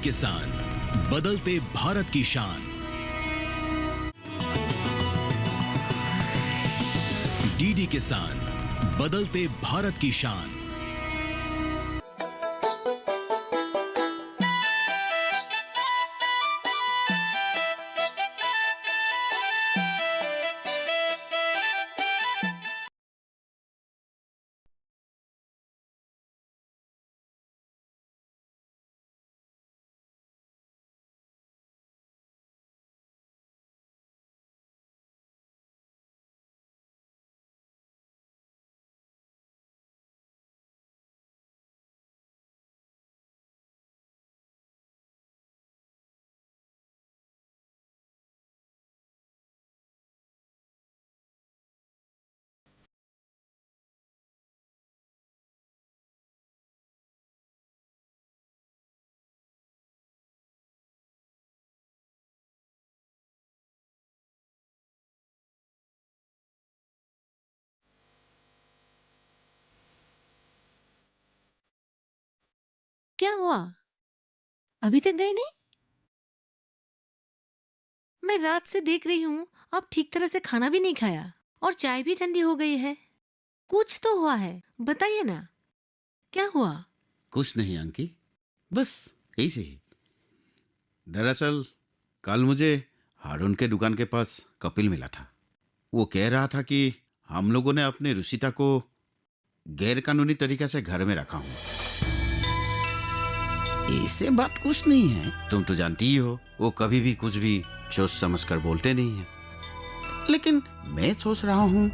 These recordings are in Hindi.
किसान, बदलते भारत की शान। डीडी किसान, बदलते भारत की शान। क्या हुआ? अभी तक गए नहीं? मैं रात से देख रही हूँ, आप ठीक तरह से खाना भी नहीं खाया और चाय भी ठंडी हो गई है। कुछ तो हुआ है, बताइए ना, क्या हुआ? कुछ नहीं अंकी, बस ऐसे ही। दरअसल कल मुझे हारून के दुकान के पास कपिल मिला था। वो कह रहा था कि हम लोगों ने अपने रुचिता को गैर कानूनी तरीके से घर में रखा हूँ। ऐसे बात कुछ नहीं है, तुम तो जानती ही हो वो कभी भी कुछ भी सोच समझ कर बोलते नहीं है। लेकिन मैं सोच रहा हूँ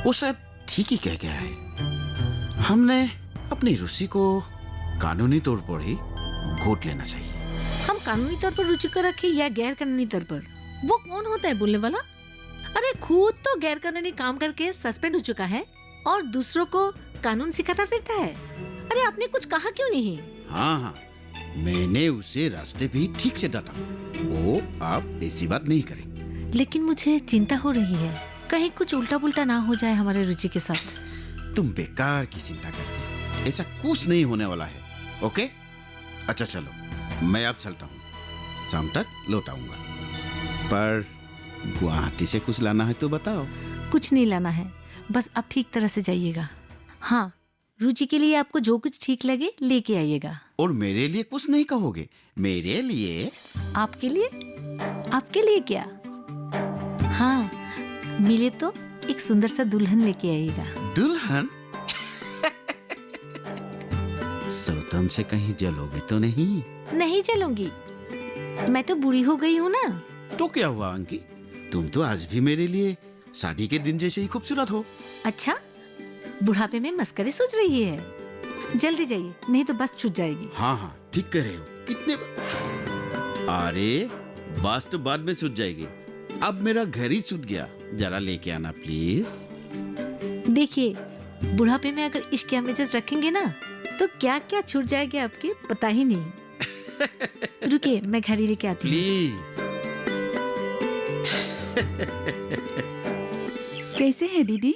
वो शायद ठीक ही कह गया है। हमने अपनी रुचि को कानूनी तौर पर ही गोद लेना चाहिए। हम कानूनी तौर पर रुचि कर रखे या गैर कानूनी तौर पर? वो कौन होता है बोलने वाला? अरे खुद तो गैर कानूनी काम करके सस्पेंड हो चुका है और दूसरों को कानून सिखाता फिरता है। अरे आपने कुछ कहा क्यों नहीं? हाँ, मैंने उसे रास्ते भी ठीक से डांटा। वो आप ऐसी बात नहीं करें। लेकिन मुझे चिंता हो रही है, कहीं कुछ उल्टा पुल्टा ना हो जाए हमारे रुचि के साथ। तुम बेकार की चिंता करती, ऐसा कुछ नहीं होने वाला है। ओके, अच्छा चलो मैं अब चलता हूँ, शाम तक लौट आऊंगा। पर गुवाहाटी से कुछ लाना है तो बताओ। कुछ नहीं लाना है, बस आप ठीक तरह से जाइएगा। हाँ, रुचि के लिए आपको जो कुछ ठीक लगे लेके आइएगा। और मेरे लिए कुछ नहीं कहोगे? मेरे लिए? आपके लिए? आपके लिए क्या? हाँ, मिले तो एक सुंदर सा दुल्हन लेके आइएगा। दुल्हन? सौतम से कहीं जलोगे तो नहीं? नहीं जलूंगी, मैं तो बुरी हो गई हूँ ना। तो क्या हुआ अंकी, तुम तो आज भी मेरे लिए शादी के दिन जैसे ही खूबसूरत हो। अच्छा, बुढ़ापे में मस्करी सूझ रही है। जल्दी जाइए, नहीं तो बस छूट जाएगी। हाँ, ठीक कह रहे हो। कितने अरे बस तो बाद में छूट जाएगी, अब मेरा घर ही छूट गया। जरा लेके आना प्लीज। देखिए, बुढ़ापे में अगर इश्क का मिजाज रखेंगे ना तो क्या क्या छूट जाएगा आपके पता ही नहीं। रुकिए, मैं घड़ी लेके आती हूँ। प्लीज। कैसे है दीदी?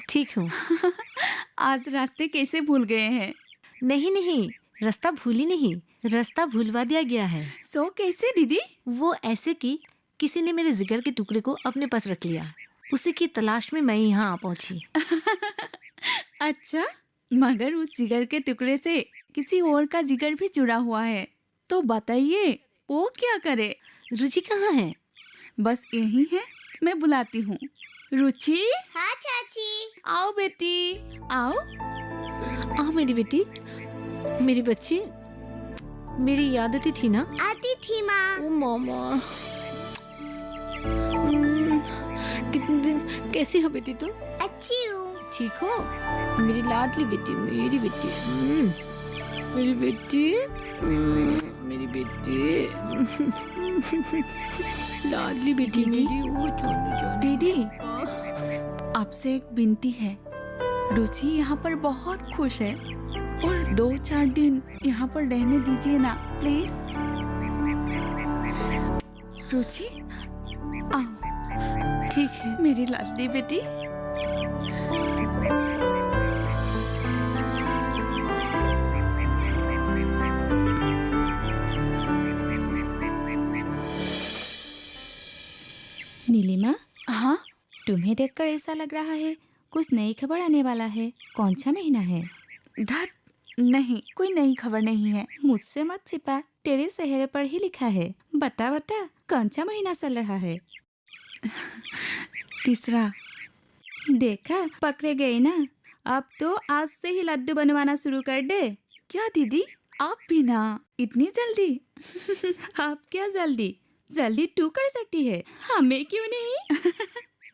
ठीक हूँ। आज रास्ते कैसे भूल गए हैं? नहीं, रास्ता भूली नहीं, रास्ता भूलवा दिया गया है। सो कैसे दीदी? वो ऐसे कि किसी ने मेरे जिगर के टुकड़े को अपने पास रख लिया, उसी की तलाश में मैं यहाँ आ पहुँची। अच्छा, मगर उस जिगर के टुकड़े से किसी और का जिगर भी जुड़ा हुआ है, तो बताइए वो क्या करे? रुचि कहाँ है? बस यही है, मैं बुलाती हूँ। रुचि? हाँ चाची। आओ बेटी, आओ। आ मेरी बेटी, मेरी बच्ची, मेरी याद आती थी ना? आती थी माँ। ओ मामा, कितने दिन, कैसी हो बेटी तुम? अच्छी हूँ। ठीक हो? मेरी लाडली बेटी, मेरी बेटी, मेरी बेटी, मेरी बेटी, लाडली बेटी मेरी। ओ जानो। दीदी, आपसे एक विनती है। रुचि यहाँ पर बहुत खुश है और 2-4 दिन यहाँ पर रहने दीजिए ना प्लीज। रुचि आओ। ठीक है मेरी लाडली बेटी। नीलिमा, हाँ, तुम्हें देखकर ऐसा लग रहा है कुछ नई खबर आने वाला है। कौन सा महीना है? धत, नहीं, कोई नई खबर नहीं है। मुझसे मत छिपा, तेरे चेहरे पर ही लिखा है। बता बता, कौन सा महीना चल रहा है? तीसरा। देखा, पकड़े गए ना। अब तो आज से ही लड्डू बनवाना शुरू कर दे। क्या दीदी, आप भी ना, इतनी जल्दी? अब क्या जल्दी? जल्दी तू कर सकती है, हमें क्यों नहीं?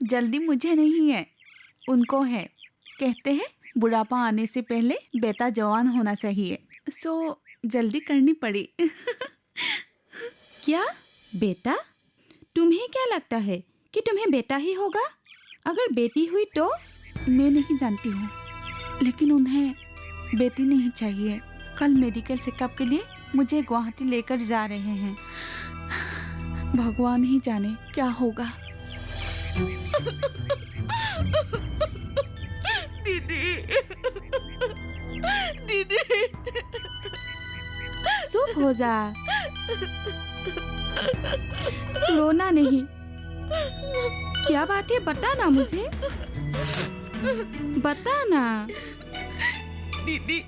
जल्दी मुझे नहीं है, उनको है। कहते हैं बुढ़ापा आने से पहले बेटा जवान होना चाहिए, सो जल्दी करनी पड़ी। क्या बेटा? तुम्हें क्या लगता है कि तुम्हें बेटा ही होगा? अगर बेटी हुई तो? मैं नहीं जानती हूँ, लेकिन उन्हें बेटी नहीं चाहिए। कल मेडिकल चेकअप के लिए मुझे गुवाहाटी लेकर जा रहे हैं। भगवान ही जाने क्या होगा। दीदी, दीदी, चुप हो जा, रोना नहीं। क्या बात है, बता ना मुझे, बता ना। दीदी,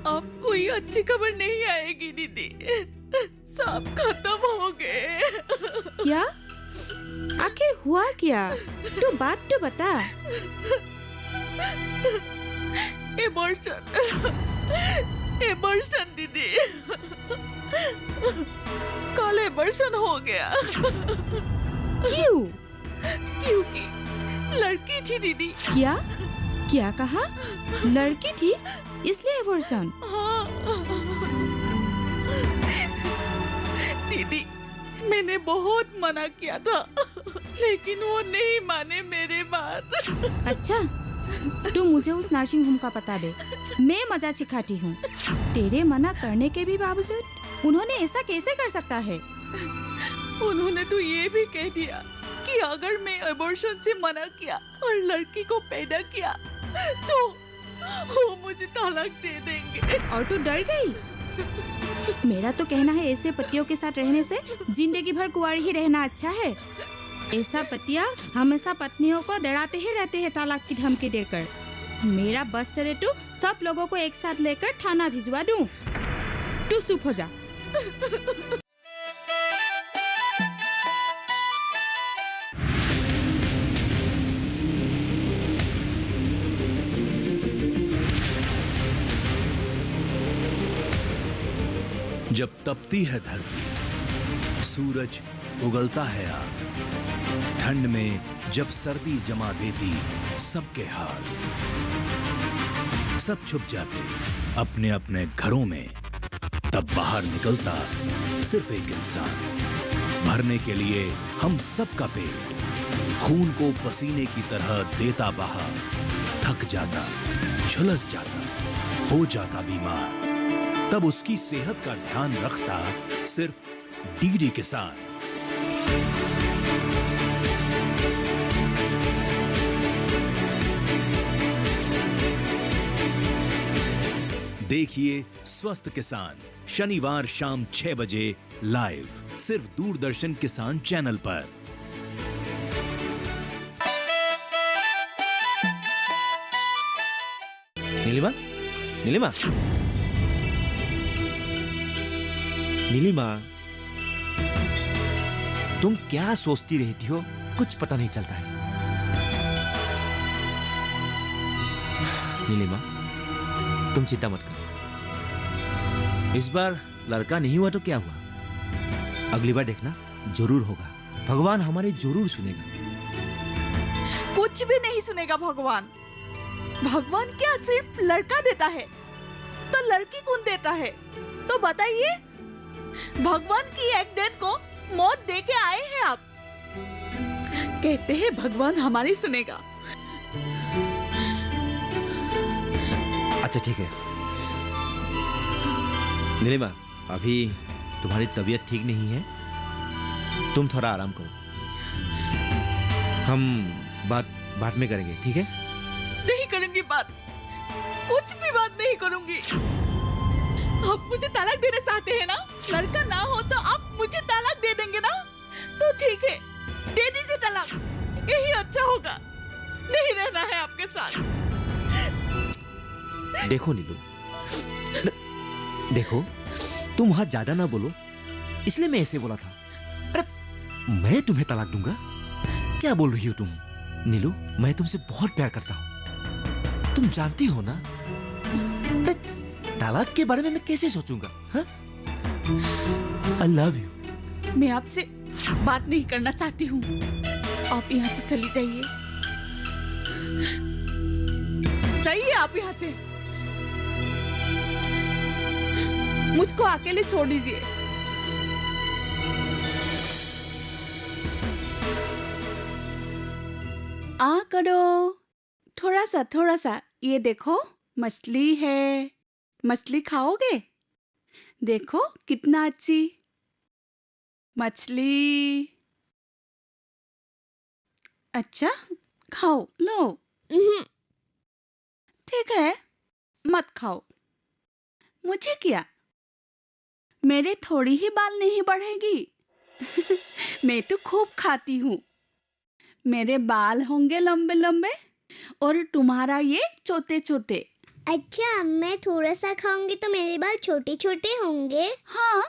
अब कोई अच्छी खबर नहीं आएगी दीदी, सब खत्म हो गए। क्या? आखिर हुआ क्या? तू बात तो बता। एबॉर्शन दीदी, कल एबॉर्शन हो गया। क्यों? क्योंकि लड़की थी दीदी। क्या? क्या कहा? लड़की थी इसलिए एबॉर्शन? हाँ दीदी, मैंने बहुत मना किया था, लेकिन वो नहीं माने मेरे बात। अच्छा, तू मुझे उस नर्सिंग होम का पता दे, मैं मजा सिखाती हूँ। तेरे मना करने के भी बावजूद उन्होंने ऐसा कैसे कर सकता है? उन्होंने तो ये भी कह दिया कि अगर मैं एबॉर्शन से मना किया और लड़की को पैदा किया तो वो मुझे तलाक दे देंगे। और तू डर गई? मेरा तो कहना है ऐसे पतियों के साथ रहने से जिंदगी भर कुंवारी ही रहना अच्छा है। ऐसा पतिया हमेशा पत्नियों को डराते ही रहते हैं तलाक की धमकी देकर। मेरा बस चले तो सब लोगों को एक साथ लेकर थाना भिजवा दूं। तू चुप हो जा। जब तपती है धरती, सूरज उगलता है आग, ठंड में जब सर्दी जमा देती सबके हाल, सब छुप जाते अपने अपने घरों में, तब बाहर निकलता सिर्फ एक इंसान, भरने के लिए हम सबका पेट, खून को पसीने की तरह देता बहा, थक जाता, झुलस जाता, हो जाता बीमार, तब उसकी सेहत का ध्यान रखता सिर्फ डीडी किसान। देखिए स्वस्थ किसान शनिवार शाम 6 बजे लाइव सिर्फ दूरदर्शन किसान चैनल पर। नीलिमा, नीलिमा, नीलिमा, तुम क्या सोचती रहती हो? कुछ पता नहीं चलता है। नीलिमा, तुम चिंता मत करो। इस बार लड़का नहीं हुआ तो क्या हुआ, अगली बार देखना जरूर होगा। भगवान हमारे जरूर सुनेगा। कुछ भी नहीं सुनेगा भगवान। भगवान क्या सिर्फ लड़का देता है तो लड़की कौन देता है? तो बताइए, भगवान की एक डेट को मौत दे के आए हैं आप। कहते हैं भगवान हमारी सुनेगा। अच्छा ठीक है नीलिमा, अभी तुम्हारी तबीयत ठीक नहीं है, तुम थोड़ा आराम करो। हम बात बाद में करेंगे, ठीक है? नहीं करूंगी बात, कुछ भी बात नहीं करूंगी। आप मुझे तलाक देना चाहते हैं ना? लड़का ना हो तो आप मुझे तलाक दे देंगे ना? तो ठीक है, आपके साथ। देखो नीलू, देखो तुम वहां ज्यादा ना बोलो, इसलिए मैं ऐसे बोला था। अरे मैं तुम्हें तलाक दूंगा? क्या बोल रही हो तुम? नीलू, मैं तुमसे बहुत प्यार करता हूं, तुम जानती हो ना। अरे, तलाक के बारे में मैं कैसे सोचूंगा? I love you. मैं आपसे बात नहीं करना चाहती हूँ, आप यहाँ से चली जाइए। जाइए आप यहाँ से, मुझको अकेले छोड़ दीजिए। करो, थोड़ा सा, ये देखो मछली है, मछली खाओगे? देखो कितना अच्छी मछली। अच्छा खाओ, लो। ठीक है, मत खाओ। मुझे क्या, मेरे थोड़ी ही बाल नहीं बढ़ेगी। मैं तो खूब खाती हूँ। मेरे बाल होंगे लंबे लंबे और तुम्हारा ये छोटे छोटे। अच्छा, मैं थोड़ा सा खाऊंगी तो मेरे बाल छोटे छोटे होंगे। हाँ,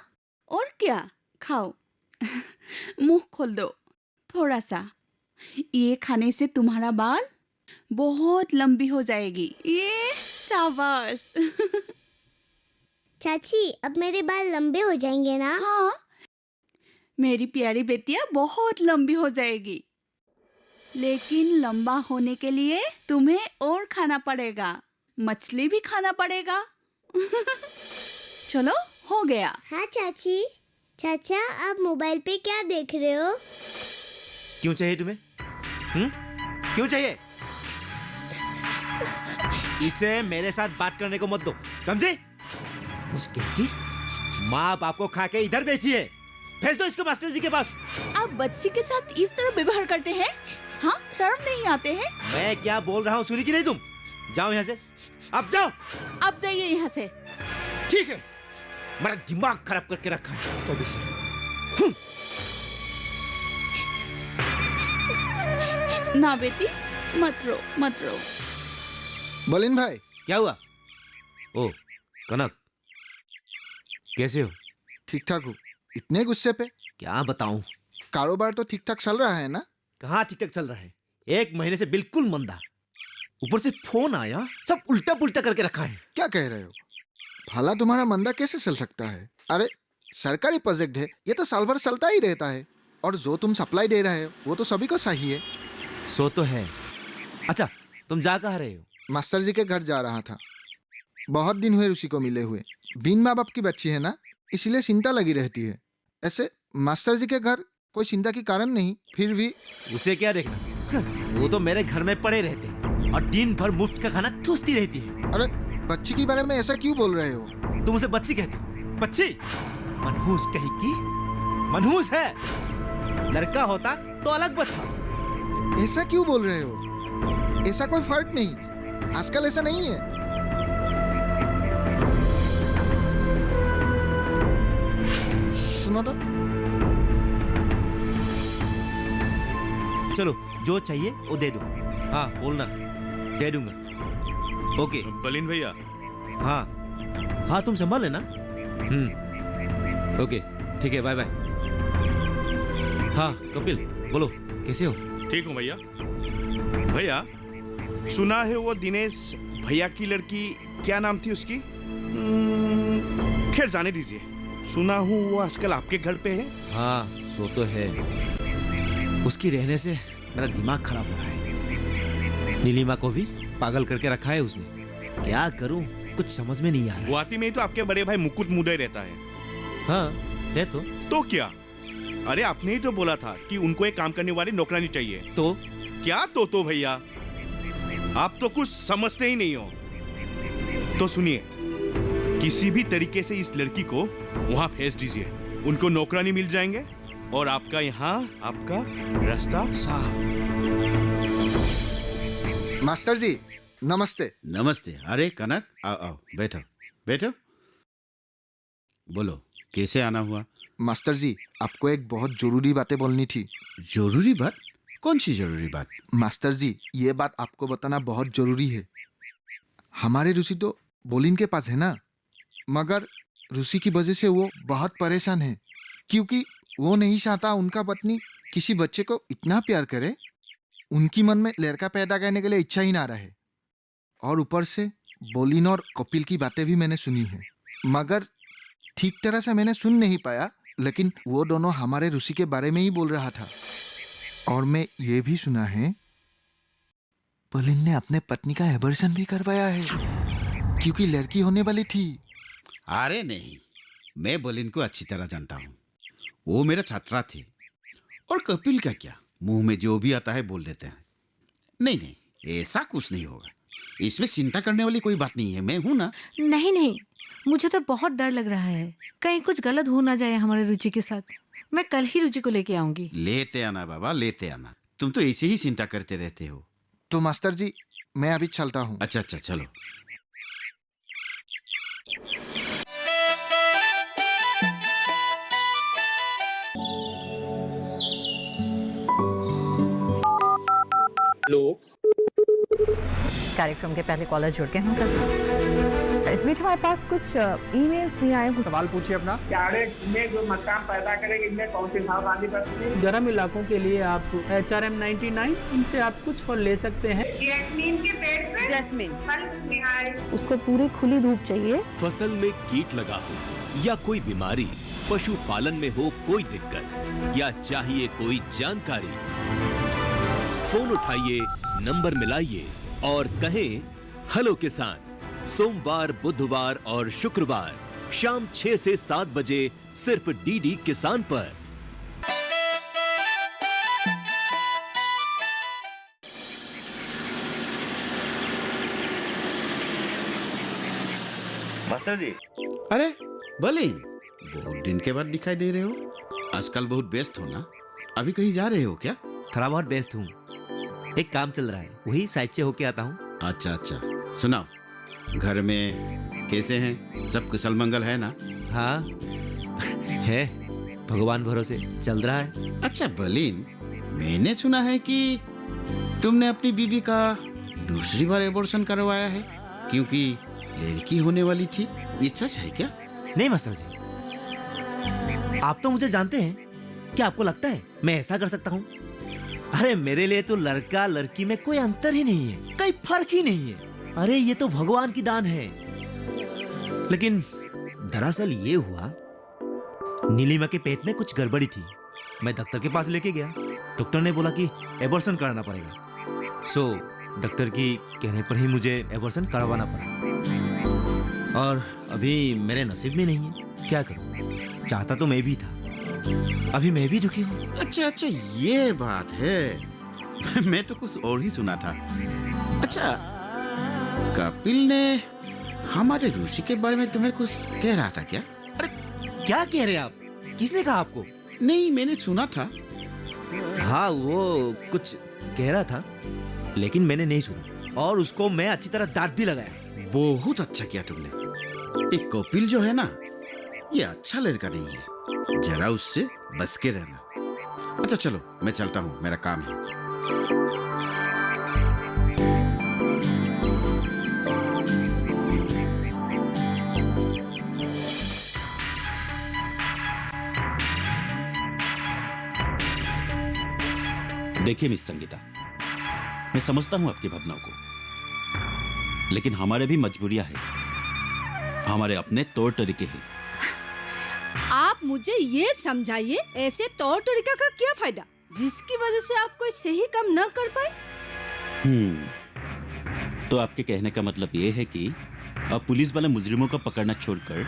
और क्या, खाओ। मुंह खोल दो थोड़ा सा। ये खाने से तुम्हारा बाल बहुत लंबी हो जाएगी। ये शाबाश। चाची, अब मेरे बाल लंबे हो जाएंगे ना? हाँ, मेरी प्यारी बेटिया बहुत लंबी हो जाएगी, लेकिन लंबा होने के लिए तुम्हें और खाना पड़ेगा, मछली भी खाना पड़ेगा। चलो, हो गया। हाँ चाची। चाचा, आप मोबाइल पे क्या देख रहे हो? क्यों चाहिए तुम्हें? क्यों चाहिए? इसे मेरे साथ बात करने को मत दो, समझे? उसकी माँ बाप को खा के इधर बैठी है, भेज दो इसको मास्टर जी के पास। आप बच्ची के साथ इस तरह व्यवहार करते हैं? हाँ, शर्म नहीं आते हैं? मैं क्या बोल रहा हूँ सुनी कि नहीं तुम? जाओ यहाँ से, अब जाओ। आप जाइए यहाँ से। ठीक है, मेरा दिमाग खराब करके रखा है तो ना बेटी, मत रो, मत रो। बलिन भाई, क्या हुआ? ओ कनक, कैसे हो? ठीक ठाक हूँ। इतने गुस्से पे? क्या बताऊं? कारोबार तो ठीक ठाक चल रहा है ना? कहाँ ठीक ठाक चल रहा है, 1 महीने से बिल्कुल मंदा। ऊपर से फोन आया, सब उल्टा पुल्टा करके रखा है। क्या कह रहे हो? भला तुम्हारा मंदा कैसे चल सकता है? अरे सरकारी प्रोजेक्ट है, ये तो साल भर चलता ही रहता है। और जो तुम सप्लाई दे रहे हो वो तो सभी को चाहिए। सो तो है। अच्छा, तुम जा कहाँ रहे हो? मास्टर जी के घर जा रहा था। बहुत दिन हुए ऋषि को मिले हुए। बिन माँ बाप की बच्ची है ना, इसीलिए चिंता लगी रहती है। ऐसे मास्टर जी के घर कोई चिंता की कारण नहीं, फिर भी उसे क्या देखना, वो तो मेरे घर में पड़े रहते हैं और दिन भर मुफ्त का खाना ठूसती रहती है। अरे बच्ची के बारे में ऐसा क्यों बोल रहे हो? तुम उसे बच्ची कहते हो? बच्ची? मनहूस कहीं की, मनहूस है। लड़का होता तो अलग बात था। ऐसा क्यों बोल रहे हो? ऐसा कोई फर्क नहीं, आजकल ऐसा नहीं है। सुनो तो। चलो, जो चाहिए वो दे दो। हाँ बोलना, दे दूंगा। ओके बलिन भैया, हाँ हाँ, तुम संभाल लेना। ओके ठीक है, बाय बाय। हाँ कपिल, बोलो कैसे हो? ठीक हूँ भैया। भैया, सुना है वो दिनेश भैया की लड़की, क्या नाम थी उसकी? खैर जाने दीजिए। सुना हूँ वो आजकल आपके घर पे है। हाँ सो तो है। उसकी रहने से मेरा दिमाग खराब हो रहा है। नीलिमा को भी पागल करके रखा है उसने। क्या करूं, कुछ समझ में नहीं आ रहा। गुवाहाटी में ही तो आपके बड़े भाई मुकुट मुदय रहता है। हाँ है तो क्या? अरे आपने ही तो बोला था कि उनको एक काम करने वाली नौकरानी चाहिए। तो क्या तो भैया, आप तो कुछ समझते ही नहीं हो। तो सुनिए, किसी भी तरीके से इस लड़की को वहां भेज दीजिए। उनको नौकरानी मिल जाएंगे और आपका यहाँ आपका रास्ता साफ। मास्टर जी नमस्ते। नमस्ते। अरे कनक, आओ आओ, बैठो बैठो। बोलो, कैसे आना हुआ? मास्टर जी, आपको एक बहुत जरूरी बातें बोलनी थी। जरूरी बात? कौन सी जरूरी बात? मास्टर जी, ये बात आपको बताना बहुत जरूरी है। हमारे ऋषि तो बोलिन के पास है ना, मगर ऋषि की वजह से वो बहुत परेशान है, क्योंकि वो नहीं चाहता उनका पत्नी किसी बच्चे को इतना प्यार करे। उनकी मन में लड़का पैदा करने के लिए इच्छा ही ना रहे। और ऊपर से बोलिन और कपिल की बातें भी मैंने सुनी है, मगर ठीक तरह से मैंने सुन नहीं पाया। लेकिन वो दोनों हमारे ऋषि के बारे में ही बोल रहा था। और मैं ये भी सुना है बोलिन ने अपने पत्नी का एबॉर्शन भी करवाया है, क्योंकि लड़की होने वाली थी। अरे नहीं, मैं बोलिन को अच्छी तरह जानता हूँ। वो मेरा छात्रा थे। और कपिल का क्या, मुंह में जो भी आता है बोल देते हैं। नहीं नहीं, ऐसा कुछ नहीं होगा। इसमें चिंता करने वाली कोई बात नहीं है, मैं हूं ना। नहीं नहीं, मुझे तो बहुत डर लग रहा है, कहीं कुछ गलत हो ना जाए हमारे रुचि के साथ। मैं कल ही रुचि को लेके आऊंगी। लेते आना बाबा, लेते आना। तुम तो ऐसे ही चिंता करते रहते हो। तो मास्टर जी, मैं अभी चलता हूँ। अच्छा अच्छा, चलो। कार्यक्रम के पहले कॉलर जुड़ के होंगे। इस बीच हमारे पास कुछ ईमेल्स भी आए हैं। सवाल पूछिए अपना। में जो मकान पैदा करेंगे, इनमें कौन सी सावधानी बरतनी है? गर्म इलाकों के लिए आप HRM 99, इनसे आप कुछ फल ले सकते हैं। जैस्मीन के पेड़ पे जैस्मीन, फल निहाय। उसको पूरी खुली धूप चाहिए। फसल में कीट लगा हो या कोई बीमारी, पशुपालन में हो कोई दिक्कत या चाहिए कोई जानकारी, फोन उठाइए, नंबर मिलाइए और कहें हेलो किसान। सोमवार, बुधवार और शुक्रवार शाम 6 से 7 बजे सिर्फ डीडी किसान पर। मास्टर जी। अरे बोलिन, बहुत दिन के बाद दिखाई दे रहे हो। आजकल बहुत व्यस्त हो ना, अभी कहीं जा रहे हो क्या? थोड़ा बहुत व्यस्त हूँ, एक काम चल रहा है, वही साइड से होके आता हूँ। अच्छा अच्छा, सुनाओ, घर में कैसे हैं? सब कुशल मंगल है ना? हाँ है, भगवान भरोसे चल रहा है। अच्छा बोलिन, मैंने सुना है कि तुमने अपनी बीवी का दूसरी बार एबॉर्शन करवाया है, क्योंकि लड़की होने वाली थी। ये सच है क्या? नहीं मास्टर जी, आप तो मुझे जानते हैं। क्या आपको लगता है मैं ऐसा कर सकता हूँ? अरे मेरे लिए तो लड़का लड़की में कोई अंतर ही नहीं है, कोई फर्क ही नहीं है। अरे ये तो भगवान की दान है। लेकिन दरअसल ये हुआ, नीलिमा के पेट में कुछ गड़बड़ी थी। मैं डॉक्टर के पास लेके गया, डॉक्टर ने बोला कि एबॉर्शन कराना पड़ेगा। सो डॉक्टर की कहने पर ही मुझे एबॉर्शन करवाना पड़ा। और अभी मेरे नसीब में नहीं है, क्या करूं? चाहता तो मैं भी था, अभी मैं भी दुखी हूँ। अच्छा अच्छा, ये बात है। मैं तो कुछ और ही सुना था। अच्छा, कपिल ने हमारे ऋषि के बारे में तुम्हें कुछ कह रहा था क्या? अरे क्या कह रहे हैं आप? किसने कहा आपको? नहीं, मैंने सुना था। हाँ, वो कुछ कह रहा था, लेकिन मैंने नहीं सुना और उसको मैं अच्छी तरह डांट भी लगाया। बहुत अच्छा किया तुमने। एक कपिल जो है ना, ये अच्छा लड़का नहीं है, जरा उससे बच के रहना। अच्छा चलो, मैं चलता हूँ, मेरा काम है। देखिए मिस संगीता, मैं समझता हूं आपकी भावनाओं को, लेकिन हमारे भी मजबूरियां हैं, हमारे अपने तौर तरीके हैं। आप मुझे ये समझाइए, ऐसे तौर तरीका का क्या फायदा जिसकी वजह से आप कोई सही काम न कर पाए? तो आपके कहने का मतलब ये है कि अब पुलिस वाले मुजरिमों को पकड़ना छोड़कर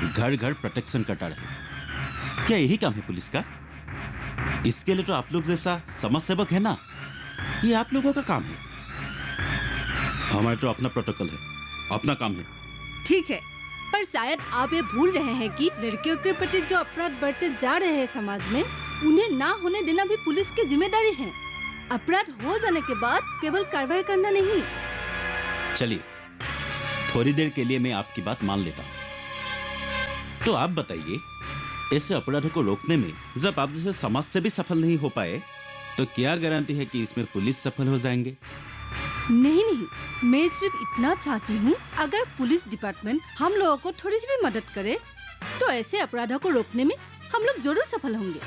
घर घर प्रोटेक्शन कटा रहे। क्या यही काम है पुलिस का? इसके लिए तो आप लोग जैसा समाज सेवक है ना, ये आप लोगों का काम है। हमारा तो अपना प्रोटोकॉल है, अपना काम है। ठीक है, पर शायद आप ये भूल रहे हैं कि लड़कियों के प्रति जो अपराध बढ़ते जा रहे हैं समाज में, उन्हें ना होने देना भी पुलिस की जिम्मेदारी है। अपराध हो जाने के बाद केवल कार्रवाई करना नहीं। चलिए, थोड़ी देर के लिए मैं आपकी बात मान लेता हूँ। तो आप बताइए, ऐसे अपराधों को रोकने में जब आप जैसे समाज से भी सफल नहीं हो पाए, तो क्या गारंटी है कि इसमें पुलिस सफल हो जाएंगे? नहीं नहीं, मैं सिर्फ इतना चाहती हूँ, अगर पुलिस डिपार्टमेंट हम लोगों को थोड़ी सी भी मदद करे तो ऐसे अपराधों को रोकने में हम लोग जरूर सफल होंगे।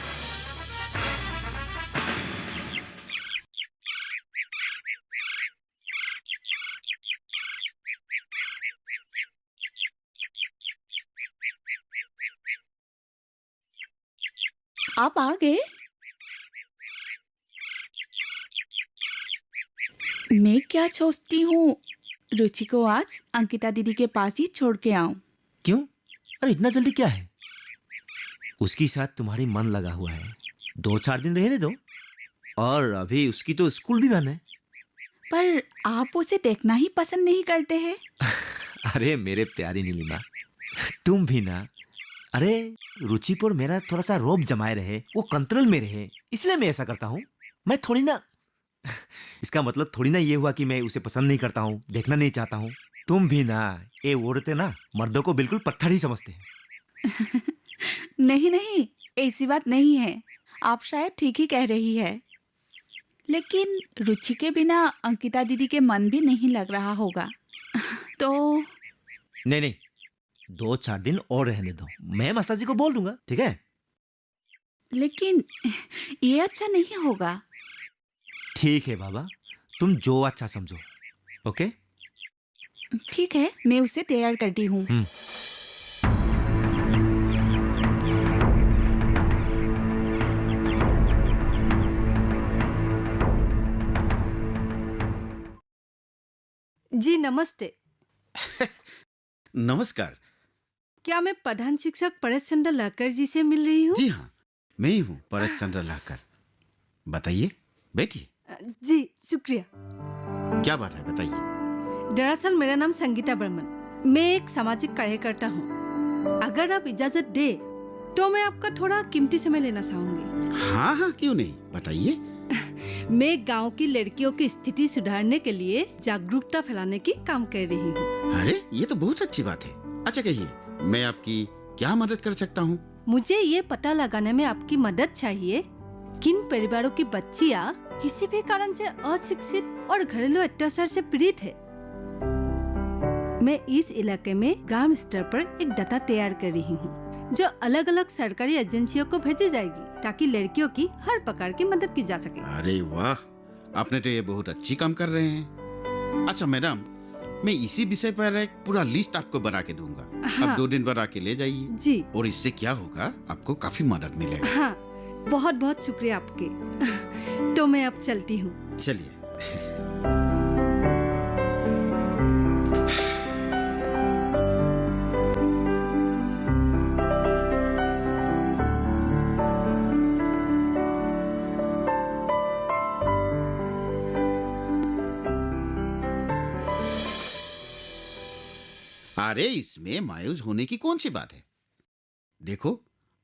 आप आ गए? मैं क्या सोचती हूँ, रुचि को आज अंकिता दीदी के पास ही छोड़ के आऊं। क्यों? अरे इतना जल्दी क्या है? उसके साथ तुम्हारी मन लगा हुआ है, 2-4 दिन रहने दो। और अभी उसकी तो स्कूल भी बंद है। पर आप उसे देखना ही पसंद नहीं करते हैं। अरे मेरे प्यारी नीलिमा, तुम भी ना। अरे रुचि पर मेरा थोड़ा सा रौब जमाए रहे, वो कंट्रोल में रहे, इसलिए मैं ऐसा करता हूँ। मैं थोड़ी ना इसका मतलब थोड़ी ना ये हुआ कि मैं उसे पसंद नहीं करता हूँ, देखना नहीं चाहता हूँ। तुम भी ना, ये औरतें ना मर्दों को बिल्कुल पत्थर ही समझते हैं। नहीं नहीं, ऐसी बात नहीं है, आप शायद ठीक ही कह रही है। लेकिन रुचि के बिना अंकिता दीदी के मन भी नहीं लग रहा होगा। तो नहीं नहीं, 2-4 दिन और रहने दो, मैं मास्टर जी को बोल दूंगा, ठीक है? लेकिन ये अच्छा नहीं होगा। ठीक है बाबा, तुम जो अच्छा समझो। ओके ठीक है, मैं उसे तैयार करती हूँ। जी नमस्ते। नमस्कार। क्या मैं प्रधान शिक्षक परेश चंद्र लाकर जी से मिल रही हूँ? जी हाँ, मैं ही हूँ, परेश चंद्र लाकर। बताइए, बैठिए। जी शुक्रिया। क्या बात है, बताइए। दरअसल मेरा नाम संगीता बर्मन, मैं एक सामाजिक कार्यकर्ता हूँ। अगर आप इजाजत दे तो मैं आपका थोड़ा कीमती समय लेना चाहूंगी। हाँ हाँ, क्यों नहीं, बताइए। मैं गांव की लड़कियों की स्थिति सुधारने के लिए जागरूकता फैलाने की काम कर रही हूँ। अरे ये तो बहुत अच्छी बात है। अच्छा कहिए, मैं आपकी क्या मदद कर सकता हूँ? मुझे ये पता लगाने में आपकी मदद चाहिए किन परिवारों की बच्चियाँ किसी भी कारण से अशिक्षित और घरेलू अत्याचार से पीड़ित है। मैं इस इलाके में ग्राम स्तर पर एक डाटा तैयार कर रही हूँ जो अलग अलग सरकारी एजेंसियों को भेजी जाएगी ताकि लड़कियों की हर प्रकार की मदद की जा सके। अरे वाह, आपने तो ये बहुत अच्छी काम कर रहे हैं। अच्छा मैडम, मैं इसी विषय पर एक पूरा लिस्ट आपको बना के दूंगा। हाँ। अब 2 दिन बाद आके ले जाइए जी। और इससे क्या होगा, आपको काफी मदद मिलेगा। हाँ, बहुत बहुत शुक्रिया आपके। तो मैं अब चलती हूँ। चलिए। अरे इसमें मायूस होने की कौन सी बात है? देखो,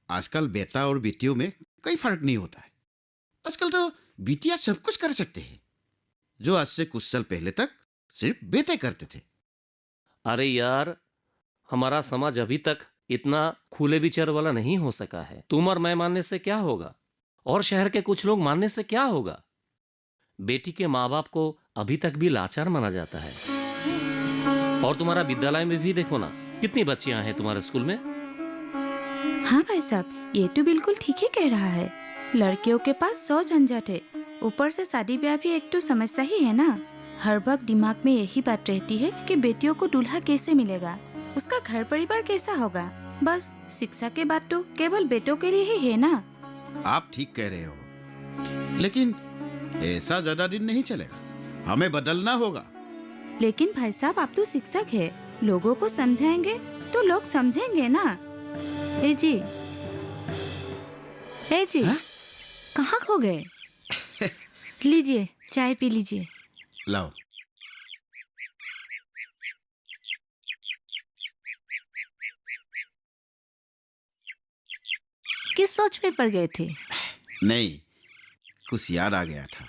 आजकल बेटा और बेटियों में कोई फर्क नहीं होता है। आजकल तो बेटियां सब कुछ कर सकते हैं जो आज से कुछ साल पहले तक सिर्फ बेटे करते थे। अरे यार, हमारा समाज अभी तक इतना खुले विचार वाला नहीं हो सका है। तुम और मैं मानने से क्या होगा, और शहर के कुछ लोग मानने से क्या होगा? बेटी के माँ बाप को अभी तक भी लाचार माना जाता है। और तुम्हारा विद्यालय में भी देखो ना, कितनी बच्चियां हैं तुम्हारे स्कूल में। हाँ भाई साहब, ये तो बिल्कुल ठीक ही कह रहा है। लड़कियों के पास 100 झंझट है, ऊपर से शादी ब्याह भी एक तो समस्या ही है ना। हर वक्त दिमाग में यही बात रहती है कि बेटियों को दूल्हा कैसे मिलेगा, उसका घर परिवार कैसा होगा। बस शिक्षा के बाद तो केवल बेटों के लिए ही है ना। आप ठीक कह रहे हो, लेकिन ऐसा ज्यादा दिन नहीं चलेगा, हमें बदलना होगा। लेकिन भाई साहब, आप तो शिक्षक है, लोगों को समझाएंगे तो लोग समझेंगे ना। ए जी, ए जी, कहाँ खो गए? लीजिए, चाय पी लीजिए। लाओ। किस सोच में पड़ गए थे? नहीं, कुछ याद आ गया था।